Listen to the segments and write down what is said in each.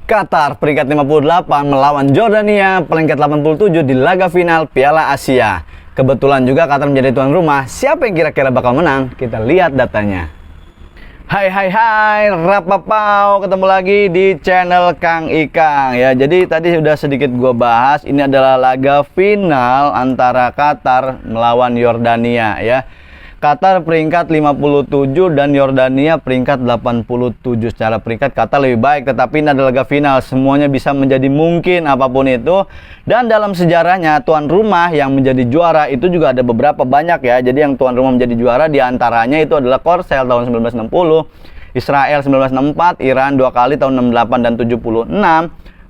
Qatar peringkat 58 melawan Jordania peringkat 87 di laga final Piala Asia. Kebetulan juga Qatar menjadi tuan rumah. Siapa yang kira-kira bakal menang? Kita lihat datanya. Hai, rapapau, ketemu lagi di channel Kang Ikang ya. Jadi tadi sudah sedikit gua bahas, ini adalah laga final antara Qatar melawan Yordania ya. Qatar peringkat 57 dan Yordania peringkat 87. Secara peringkat Qatar lebih baik, tetapi ini adalah laga final, semuanya bisa menjadi mungkin apapun itu. Dan dalam sejarahnya tuan rumah yang menjadi juara itu juga ada beberapa banyak ya. Jadi yang tuan rumah menjadi juara diantaranya itu adalah Korsel tahun 1960, Israel 1964, Iran 2 kali tahun 68 dan 76,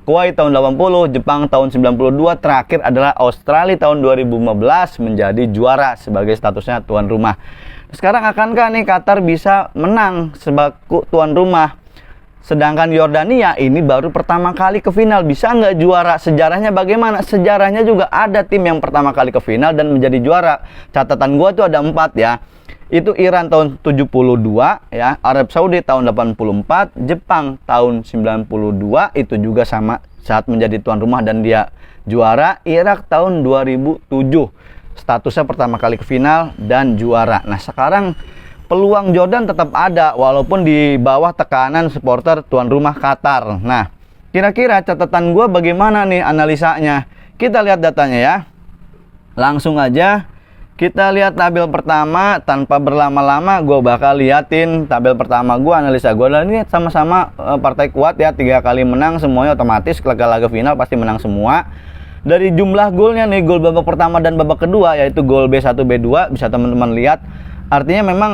Kuwait tahun 80, Jepang tahun 92, terakhir adalah Australia tahun 2015 menjadi juara sebagai statusnya tuan rumah. Sekarang akankah nih Qatar bisa menang sebagai tuan rumah? Sedangkan Yordania ini baru pertama kali ke final, bisa nggak juara? Sejarahnya bagaimana? Sejarahnya juga ada tim yang pertama kali ke final dan menjadi juara. Catatan gua tuh ada 4 ya. Itu Iran tahun 72 ya, Arab Saudi tahun 84, Jepang tahun 92 itu juga sama saat menjadi tuan rumah dan dia juara. Irak tahun 2007 statusnya pertama kali ke final dan juara. Nah sekarang peluang Jordan tetap ada walaupun di bawah tekanan supporter tuan rumah Qatar. Nah kira-kira catatan gue bagaimana nih analisanya? Kita lihat datanya ya, langsung aja. Kita lihat tabel pertama, tanpa berlama-lama gue bakal liatin tabel pertama gue, analisa gue. Dan ini sama-sama partai kuat ya, 3 kali menang semuanya otomatis, laga-laga final pasti menang semua. Dari jumlah golnya nih, gol babak pertama dan babak kedua yaitu gol B1 B2, bisa teman-teman lihat. Artinya memang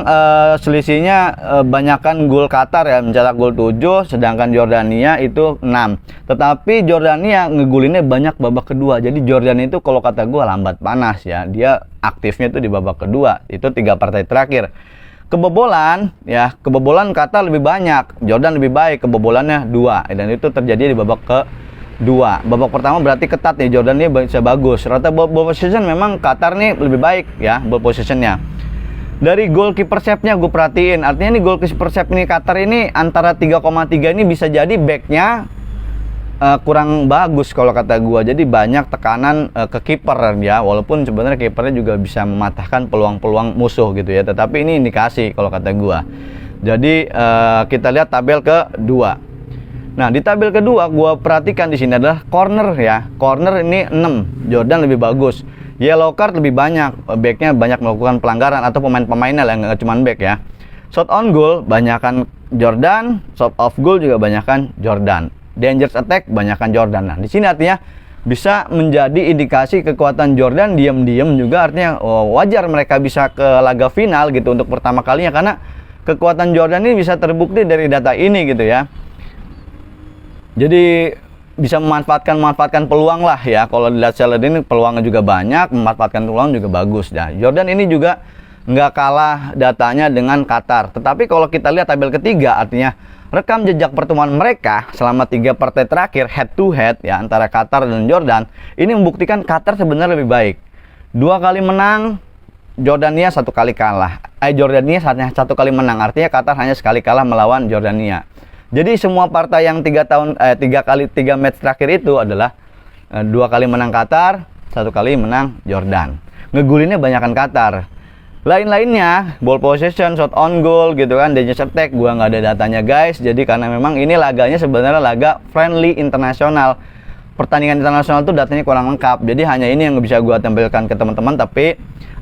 selisihnya banyakan gol Qatar ya, mencetak gol 7, sedangkan Jordania itu 6. Tetapi Jordania ngegulinnya banyak babak kedua. Jadi Jordania itu kalau kata gue lambat panas ya. Dia aktifnya itu di babak kedua. Itu 3 partai terakhir. Kebobolan ya, kebobolan Qatar lebih banyak, Jordan lebih baik, kebobolannya 2. Dan itu terjadi di babak kedua. Babak pertama berarti ketat nih, Jordan ini bisa bagus. Rata ball position memang Qatar nih lebih baik ya, ball positionnya. Dari goalkeeper save-nya gue perhatiin, artinya nih goalkeeper save ini Qatar ini antara 3,3 ini bisa jadi backnya kurang bagus kalau kata gue. Jadi banyak tekanan ke kiper ya, walaupun sebenarnya kipernya juga bisa mematahkan peluang-peluang musuh gitu ya. Tetapi ini indikasi kalau kata gue. Jadi kita lihat tabel kedua. Nah di tabel kedua gue perhatikan di sini adalah corner ya. Corner ini 6, Jordan lebih bagus. Yellow card lebih banyak, backnya banyak melakukan pelanggaran atau pemain-pemainnya lah, nggak cuma back ya. Shot on goal banyakan Jordan, shot off goal juga banyakan Jordan. Dangerous attack banyakan Jordan. Nah di sini artinya bisa menjadi indikasi kekuatan Jordan. Diam-diam juga artinya wajar mereka bisa ke laga final gitu untuk pertama kalinya, karena kekuatan Jordan ini bisa terbukti dari data ini gitu ya. Jadi bisa memanfaatkan peluang lah ya. Kalau dilihat salad ini peluangnya juga banyak, memanfaatkan peluang juga bagus. Nah, Jordan ini juga nggak kalah datanya dengan Qatar. Tetapi kalau kita lihat tabel ketiga, artinya rekam jejak pertemuan mereka selama 3 partai terakhir head to head ya antara Qatar dan Jordan, ini membuktikan Qatar sebenarnya lebih baik. 2 kali menang, Jordania 1 kali kalah. Jordania hanya 1 kali menang, artinya Qatar hanya sekali kalah melawan Jordania. Jadi semua partai yang 3 match terakhir itu adalah 2 kali menang Qatar, 1 kali menang Jordan. Ngegulinnya banyakan Qatar. Lain-lainnya, ball possession, shot on goal gitu kan, dangerous attack, gua nggak ada datanya guys. Jadi karena memang ini laganya sebenarnya laga friendly internasional. Pertandingan internasional itu datanya kurang lengkap. Jadi hanya ini yang bisa gua tampilkan ke teman-teman. Tapi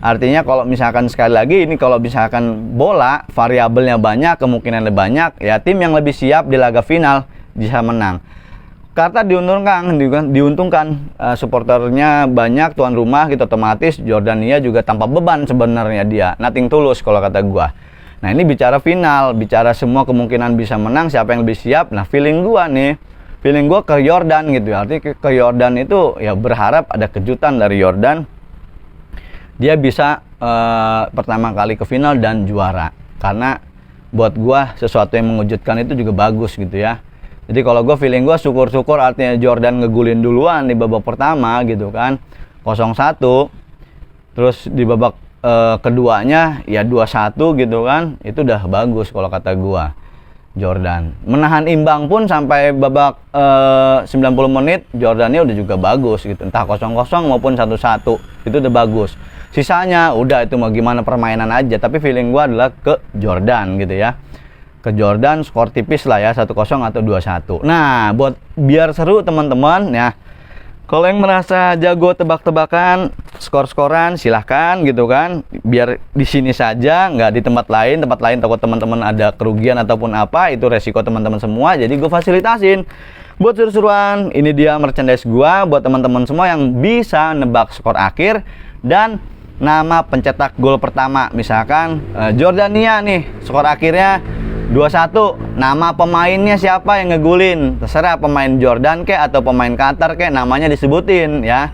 artinya kalau misalkan sekali lagi ini kalau misalkan bola variabelnya banyak, kemungkinannya banyak ya, tim yang lebih siap di laga final bisa menang. Karena diuntungkan supporternya banyak, tuan rumah gitu, otomatis Jordania juga tanpa beban sebenarnya dia, nothing tulus kalau kata gua. Nah ini bicara final, bicara semua kemungkinan bisa menang, siapa yang lebih siap. Nah feeling gua ke Jordan gitu ya. Artinya ke Jordan itu ya berharap ada kejutan dari Jordan. Dia bisa pertama kali ke final dan juara. Karena buat gua sesuatu yang mengejutkan itu juga bagus gitu ya. Jadi kalau gua feeling gua syukur-syukur artinya Jordan ngegulin duluan di babak pertama gitu kan. 0-1. Terus di babak keduanya ya 2-1 gitu kan. Itu udah bagus kalau kata gua. Jordan. Menahan imbang pun sampai babak 90 menit, Jordannya udah juga bagus gitu. Entah 0-0 maupun 1-1, itu udah bagus. Sisanya udah itu mau gimana permainan aja, tapi feeling gua adalah ke Jordan gitu ya. Ke Jordan skor tipis lah ya, 1-0 atau 2-1. Nah, buat biar seru teman-teman ya. Kalau yang merasa jago tebak-tebakan, skor-skoran silahkan gitu kan. Biar di sini saja, nggak di tempat lain. Tempat lain takut teman-teman ada kerugian ataupun apa, itu resiko teman-teman semua. Jadi gue fasilitasin. Buat seru-seruan, ini dia merchandise gue buat teman-teman semua yang bisa nebak skor akhir dan nama pencetak gol pertama. Misalkan Jordania nih, skor akhirnya 2-1, nama pemainnya siapa yang ngegulin, terserah pemain Jordan kek atau pemain Qatar kek, namanya disebutin ya.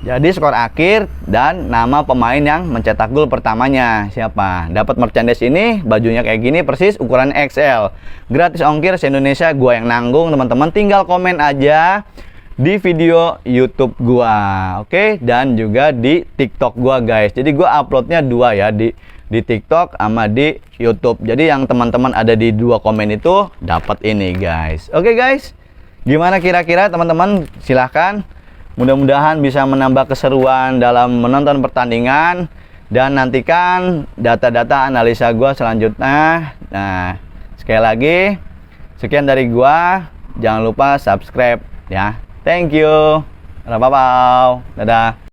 Jadi skor akhir dan nama pemain yang mencetak gol pertamanya siapa. Dapat merchandise ini, bajunya kayak gini persis, ukuran XL. Gratis ongkir se-Indonesia, gua yang nanggung teman-teman. Tinggal komen aja di video YouTube gua, oke? Dan juga di TikTok gua guys. Jadi gua uploadnya dua ya, di TikTok sama di YouTube. Jadi yang teman-teman ada di dua komen itu dapat ini guys. Oke guys, gimana kira-kira teman-teman? Silahkan. Mudah-mudahan bisa menambah keseruan dalam menonton pertandingan dan nantikan data-data analisa gua selanjutnya. Nah, sekali lagi sekian dari gua. Jangan lupa subscribe ya. Thank you. Dadah.